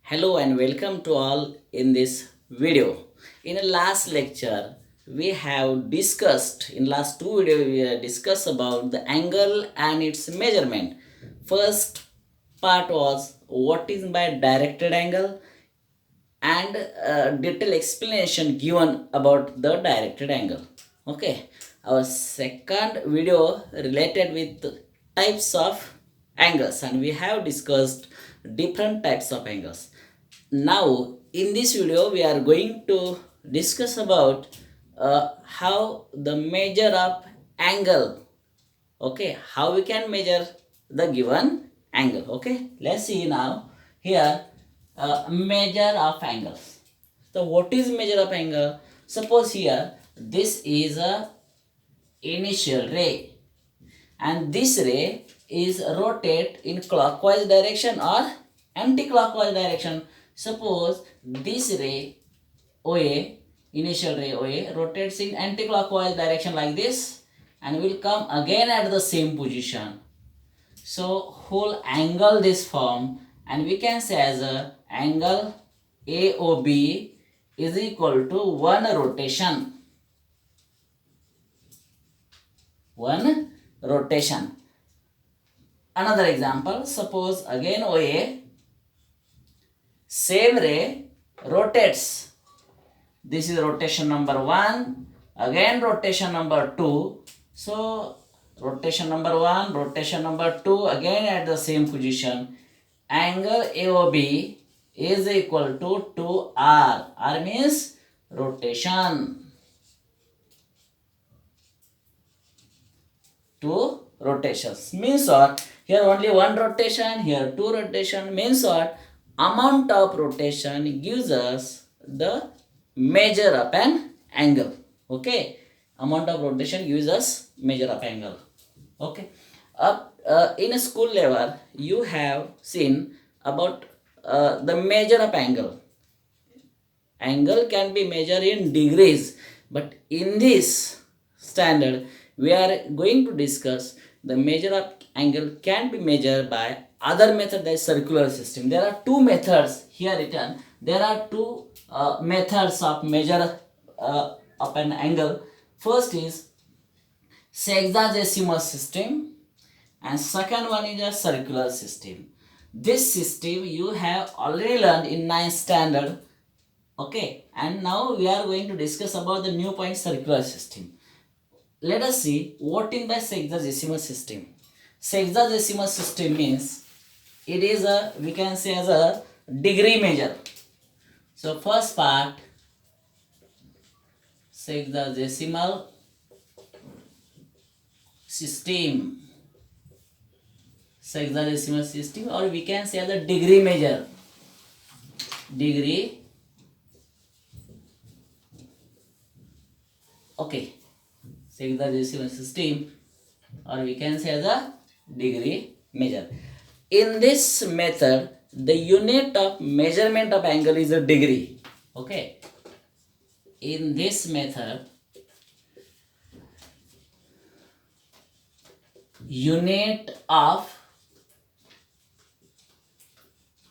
Hello and welcome to all in this video. In the last lecture, we have discussed, in last two videos, we have discussed about the angle and its measurement. First part was what is by directed angle and detailed explanation given about the directed angle. Okay, our second video related with types of angles and we have discussed different types of angles. Now in this video we are going to discuss about how the measure of angle. Okay, how we can measure the given angle. Okay, let's see now here measure of angles. So what is measure of angle? Suppose here this is a initial ray and this ray is rotate in clockwise direction or anti-clockwise direction. Suppose this ray OA, initial ray OA, rotates in anti-clockwise direction like this and will come again at the same position. So whole angle this form and we can say as a angle AOB is equal to one rotation. One rotation. Another example, suppose again OA, same ray rotates. This is rotation number 1, again rotation number 2. So rotation number 1, rotation number 2, again at the same position. Angle AOB is equal to 2R. R means rotation. 2 rotations means what? Here only one rotation, here 2 rotation means what? Amount of rotation gives us the measure of an angle. Okay, amount of rotation gives us measure of angle. Okay, in a school level you have seen about the measure of angle. Angle can be measured in degrees, but in this standard we are going to discuss the measure of angle can be measured by other method, that is circular system. There are two methods here written. There are two methods of measure of an angle. First is sexagesimal system and second one is a circular system. This system you have already learned in 9th standard. Okay, and now we are going to discuss about the new point circular system. Let us see what in the sexagesimal system. Sexagesimal system means it is a, we can say as a degree measure. So first part, sexagesimal system. Sexagesimal system, or we can say as a degree measure. Degree. Okay, sexagesimal system, or we can say as a degree measure. In this method, the unit of measurement of angle is a degree. Okay, in this method, unit of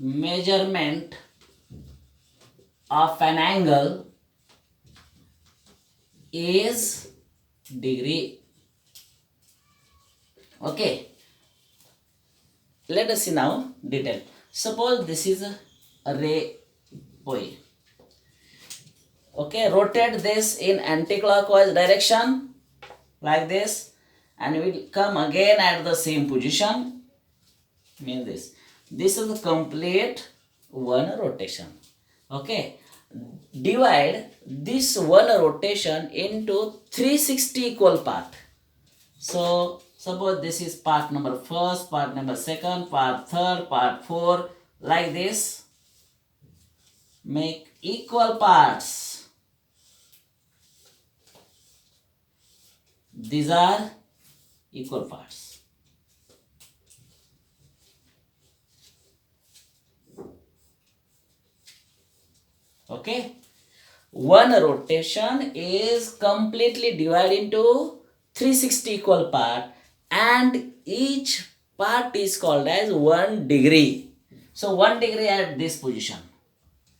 measurement of an angle is degree. Okay, let us see now detail. Suppose this is a ray OA. Okay, rotate this in anti-clockwise direction like this and will come again at the same position. Means this is a complete one rotation. Okay, divide this one rotation into 360 equal part. So suppose this is part number first, part number second, part third, part 4, like this. Make equal parts. These are equal parts. Okay, one rotation is completely divided into 360 equal part and each part is called as 1 degree. So 1 degree at this position,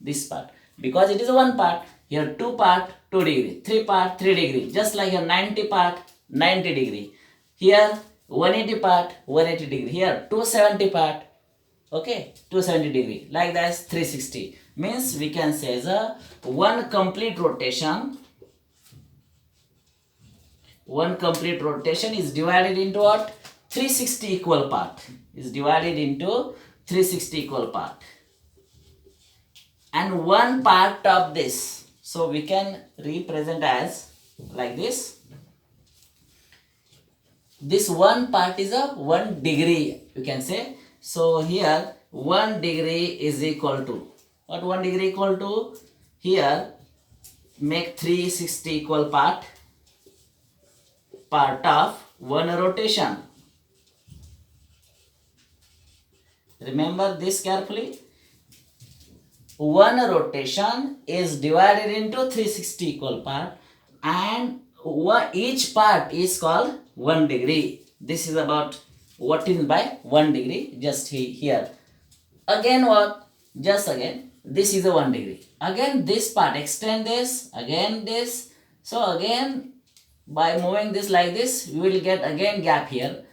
this part, because it is one part. Here 2 part 2 degree, 3 part 3 degree, just like here 90 part 90 degree. Here 180 part 180 degree. Here 270 part, okay, 270 degree. Like that 360. Means we can say the one complete rotation. One complete rotation is divided into what? 360 equal part. Is divided into 360 equal part. And one part of this, so we can represent as like this. This one part is a 1 degree, you can say. So here 1 degree is equal to what? 1 degree equal to, here make 360 equal part of one rotation. Remember this carefully. One rotation is divided into 360 equal part, and each part is called 1 degree. This is about what is by 1 degree. Just here again, what? Just again, this is a 1 degree. Again this part, extend this, again this. So again, by moving this like this, we will get again gap here.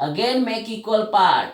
Again make equal part,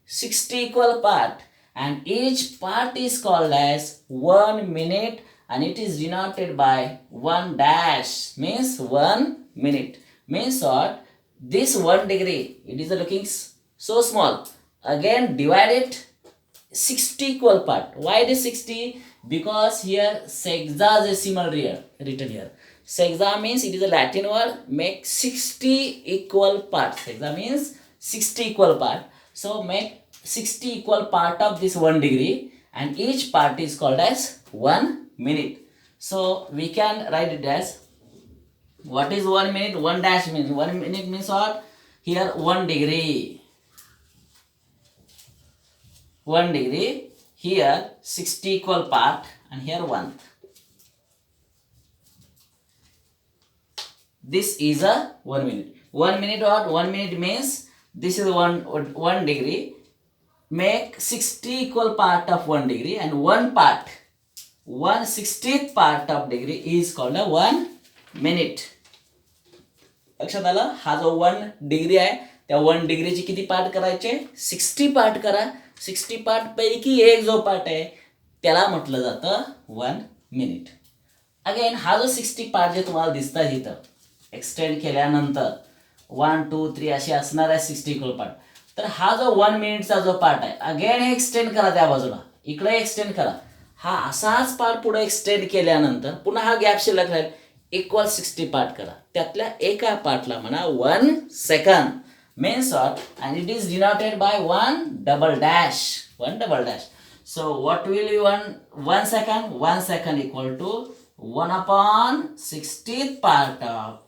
60 equal part, and each part is called as 1 minute, and it is denoted by 1 dash, means 1 minute. Means what? This 1 degree, it is looking so small. Again divide it 60 equal part. Why it is 60? Because here sexagesimal written here. Sexa means it is a Latin word. Make 60 equal parts. Sexa means 60 equal part. So make 60 equal part of this 1 degree, and each part is called as 1 minute. So we can write it as, what is 1 minute? 1 dash means 1 minute means what? Here 1 degree. 1 degree. Here 60 equal part, and here 1. This is a 1 minute. 1 minute what? 1 minute means this is 1 degree. Make 60 equal part of 1 degree, and one part, 1/60th part of degree is called a 1 minute. लक्षात आलं? हा जो 1 degree आहे, त्या 1 डिग्रीची किती part करायचे? 60 part करा. 60 part पैकी एक जो पार्ट आहे त्याला म्हटलं जातं 1 मिनिट. अगेन हा जो 60 पार्ट जे तुम्हाला दिसतात इथं एक्सटेंड केल्यानंतर 1 2 3 अशी असणार आहे 60 इक्वल पार्ट. तर हा जो 1 मिनिटचा जो पार्ट आहे, अगेन हे एक्सटेंड करा त्या बाजूला, इकडे एक्सटेंड करा. हा असाच पार्ट पुढे एक्सटेंड केल्यानंतर पुन्हा हा गॅप शिल्लक राहील, इक्वल 60 पार्ट करा. त्यातल्या एका पार्टला म्हणा 1 second. means what? And it is denoted by 1 double dash. 1 double dash. So what will be 1 second? 1 second equal to 1 upon 60th part of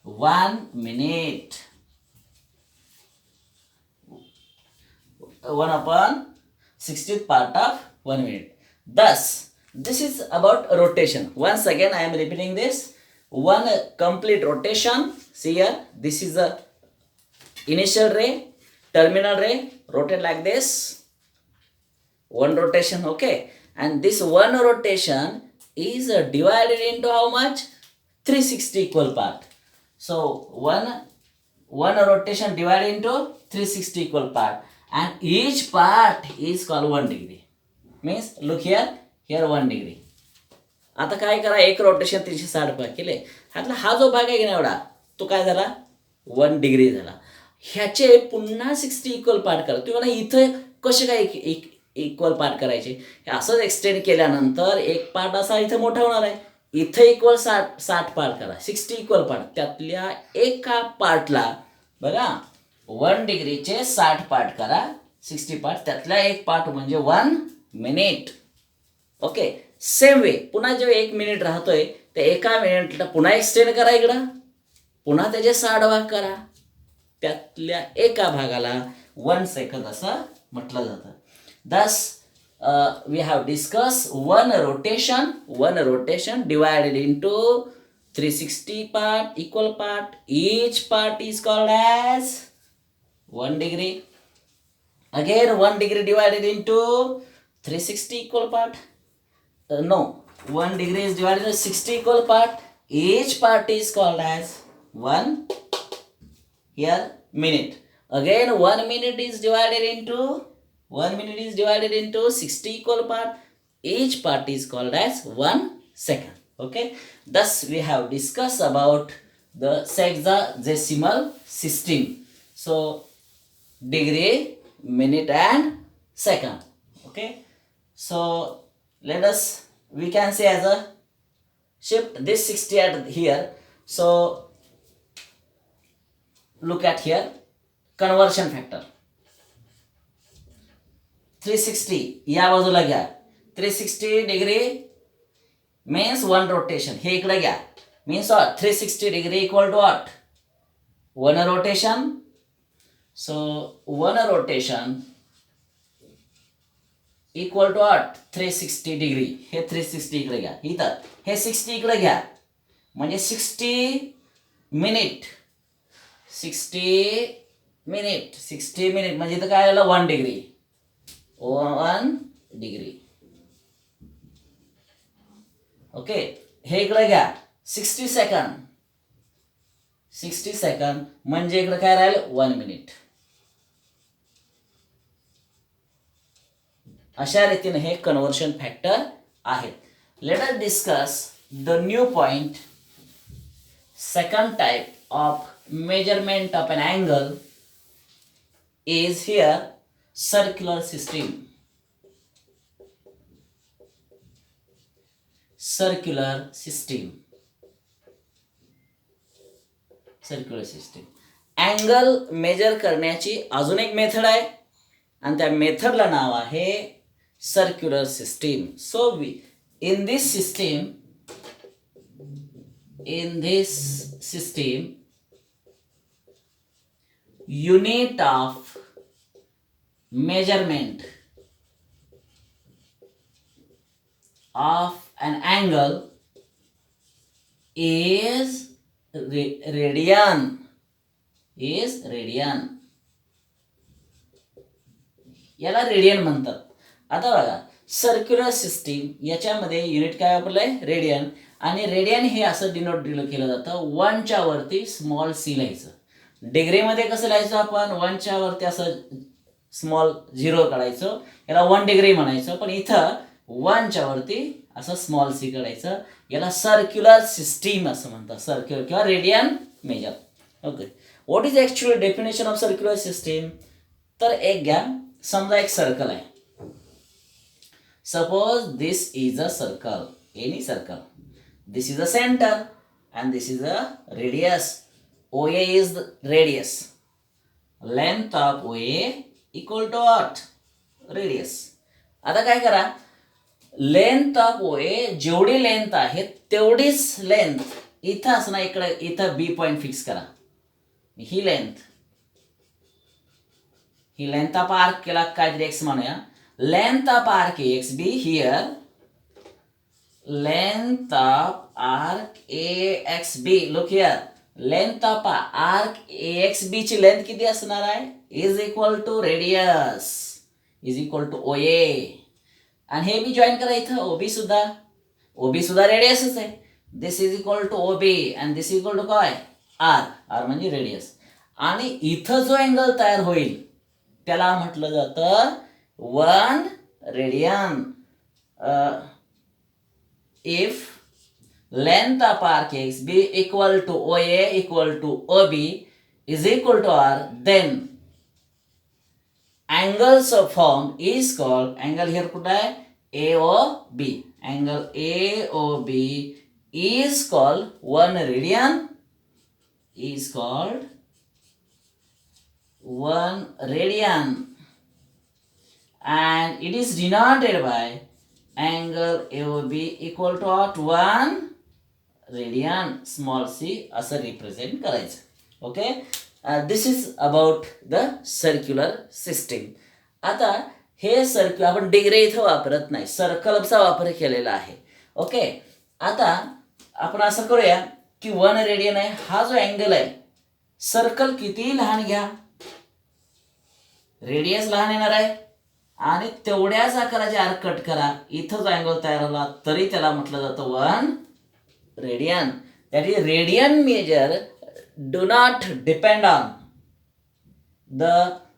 1 minute. 1 upon 60th part of 1 minute. Thus, this is about rotation. Once again, I am repeating this. One complete rotation. See here, this is the initial ray, terminal ray, rotate like this. One rotation, okay. And this one rotation is divided into how much? 360 equal part. So one rotation divided into 360 equal part, and each part is called 1 degree. Means look here, here 1 degree. आता काय करा, एक rotation 360 भाग केले, ह्यातला हा जो भाग आहे की नाही एवढा, तो काय झाला 1 डिग्री झाला. ह्याचे पुन्हा 60 इक्वल पार्ट करा. तुम्ही म्हणा इथं कसे काय इक्वल पार्ट करायचे? हे असंच एक्सटेंड केल्यानंतर एक पार्ट असा इथं मोठा होणार आहे, इथं इक्वल 60 पार्ट करा, 60 इक्वल पार्ट. त्यातल्या एका पार्टला बघा 1 डिग्रीचे 60 पार्ट करा, 60 पार्ट, त्यातला एक पार्ट म्हणजे 1 मिनिट. ओके. सेम वे पुन्हा जेव्हा 1 मिनिट राहतोय त्या एका मिनिटला पुन्हा एक्सटेंड करा इकडं, पुन्हा त्याचे 60 भाग करा, त्यातल्या एका भागाला 1 सेकंद असं म्हटलं जातं. Thus we have discussed one rotation divided into 360 part, equal part. Each part is called as 1 degree. Again 1 degree divided into 360 equal part. No, 1 degree is divided into 60 equal part. Each part is called as 1 here minute. Again 1 minute is divided into 60 equal part. Each part is called as 1 second. Okay. Thus we have discussed about the sexagesimal system. So degree, minute and second. Okay. So we can say as a shift this 60 at here. So look at here, conversion factor 360 या बाजूला घ्या. 360 degree means 1 rotation. हे इकडे घ्या. Means what? 360 degree equal to what? 1 rotation. So 1 rotation equal to what? 360 degree. हे 360 इकडे घ्या. इथं हे 60 इकडे घ्या. म्हणजे 60 minute म्हणजे इथं काय आलं 1 degree. 1 degree. ओके. हे इकडे घ्या 60 सेकंद म्हणजे इकडे काय राहील 1 minute. अशा रीतीने हे कन्वर्शन फॅक्टर आहेत. Let us discuss the new point. Second type of measurement of an angle is here circular system. Angle major करण्याची अजून एक मेथड आहे आणि त्या मेथडला नाव आहे circular system. So in this system unit of measurement of an angle is radian. याला radian म्हणतात. आता बघा सर्क्युलर सिस्टीम याच्यामध्ये युनिट काय वापरलंय रेडियन. आणि रेडियन हे असं डिनोट केलं जातं 1 च्या वरती स्मॉल सी लिहायचं. डिग्रीमध्ये कसं लिहायचं आपण 1 च्या वरती असं स्मॉल 0 काढायचं, याला 1 डिग्री म्हणायचं. पण इथं 1 च्या वरती असं स्मॉल सी काढायचं. याला सर्क्युलर सिस्टीम असं म्हणतात. सर्क्युलर किंवा radian major. Okay. What is actual definition of circular system. तर एक घ्या, समजा एक सर्कल आहे. Suppose this is a circle, any circle. This is a centre and this is a radius. OA is the radius. Length of OA equal to what? Radius. आता काय करा, length of OA जेवढी length आहे तेवढीच length इथं असणार. इकडे इथं बी पॉइंट फिक्स करा. ही लेंथ ऑफ आर्क केला काहीतरी एक्स म्हणूया. Length of arc x be here. Length of arc AXB. Look here. Length of arc AXB ची लेंथ किती असणार आहे is equal to radius is equal to OA. आणि हे B join करा इथं. OB सुद्धा रेडियसच आहे. This is equal to OB आणि दिस इज इक्वल टू काय आर म्हणजे रेडियस. आणि इथं जो अँगल तयार होईल त्याला म्हटलं जातं 1 radian. if length of arc XB equal to OA equal to OB is equal to R, then angles of form is called, angle here put है AOB. Angle AOB is called 1 radian, and it is denoted by angle AOB equal to what? 1 radian, small c असं represent करायचं. Okay. This is about the circular system. आता हे circular आपण degree इथं वापरत नाही, सर्कलचा वापर केलेला आहे. ओके. आता आपण असं करूया की 1 रेडियन आहे. हा जो अँगल आहे सर्कल किती लहान घ्या रेडियस लहान येणार आहे आणि तेवढ्याच आकाराचे आर्क कट करा, इथं जो अँगल तयार झाला तरी त्याला म्हटलं जातं 1 radian. That is radian measure do not depend on the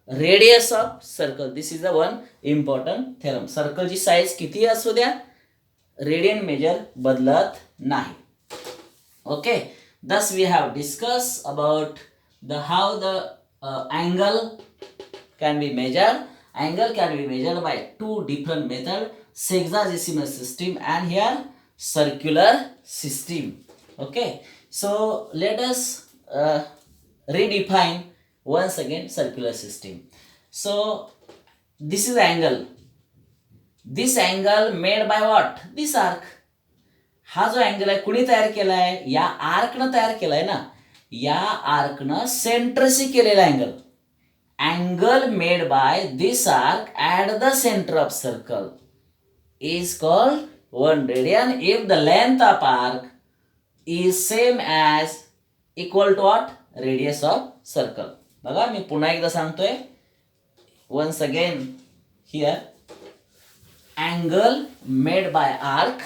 radius of circle. This is the one important theorem. सर्कलची साईज किती असू द्या, रेडियन मेजर बदलत नाही. Okay, thus we have discussed about how the angle can be measured. Angle can be measured by two different methods: sexagesimal system and here circular system. Okay, so let us redefine once again circular system. So this is angle. This angle made by what? This arc. हा जो angle आहे कुणी तयार केलाय? या आर्कनं तयार केलाय ना. या आर्कनं सेंटरशी केलेला angle. Angle made by this arc at the centre of circle is called 1 radian if the length of arc is same as equal to what? Radius of circle. बघा मी पुन्हा एकदा सांगतोय. Once again here angle made by arc,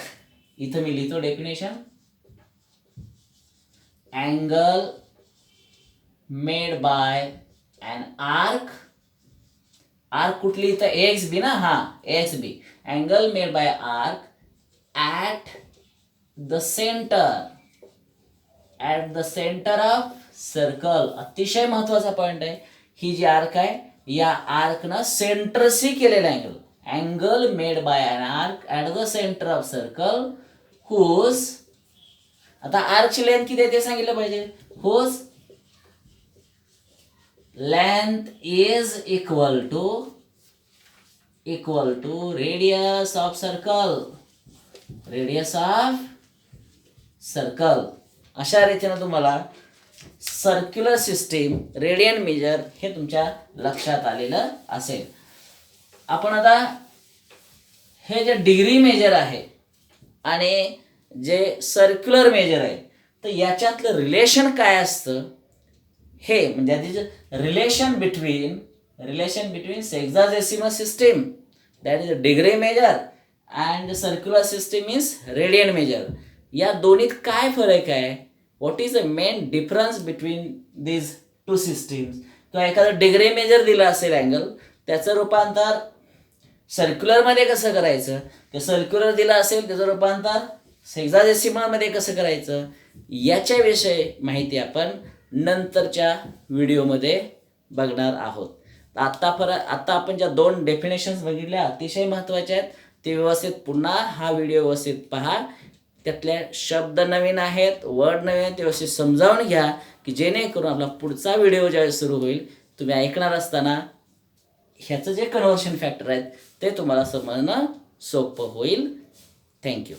इथं मी लिहितो definition. Angle made by an arc. Arc कुठली इथं एक्स बी ना. हा X B. Angle made by arc at the centre of circle. अतिशय महत्वाचा पॉइंट आहे. ही जी आर्क आहे या आर्कनं सेंटरशी केलेला angle. Angle made by an arc at the centre of circle whose, आता आर्कची लेंथ किती आहे ते सांगितलं पाहिजे. whose length is equal to radius of circle. अशा रीतीने तुम्हाला सर्क्युलर सिस्टीम रेडियन मेजर हे तुमच्या लक्षात आलेलं असेल. आपण आता हे जे डिग्री मेजर आहे आणि जे सर्क्युलर मेजर आहे तर याच्यातलं रिलेशन काय असतं हे म्हणजे relation between sexagesimal system that is degree measure and circular system is radian measure. या दोन्हीत काय फरक आहे? What is the main difference between these two systems? किंवा एखादं डिग्री मेजर दिलं असेल अँगल, त्याचं रूपांतर सर्क्युलरमध्ये कसं करायचं? ते सर्क्युलर दिलं असेल त्याचं रूपांतर सेक्साजेसिमलमध्ये कसं करायचं? याच्याविषयी माहिती आपण नंतरच्या व्हिडिओमध्ये बघणार आहोत. आता आपण ज्या 2 डेफिनेशन्स बघितल्या अतिशय महत्त्वाच्या आहेत, ते व्यवस्थित पुन्हा हा व्हिडिओ व्यवस्थित पहा. त्यातल्या शब्द नवीन आहेत, वर्ड नवीन आहेत, ते व्यवस्थित समजावून घ्या की जेणेकरून आपला पुढचा व्हिडिओ ज्यावेळेस सुरू होईल तुम्ही ऐकणार असताना ह्याचं जे कन्व्हर्शन फॅक्टर आहेत ते तुम्हाला समजणं सोपं होईल. थँक्यू.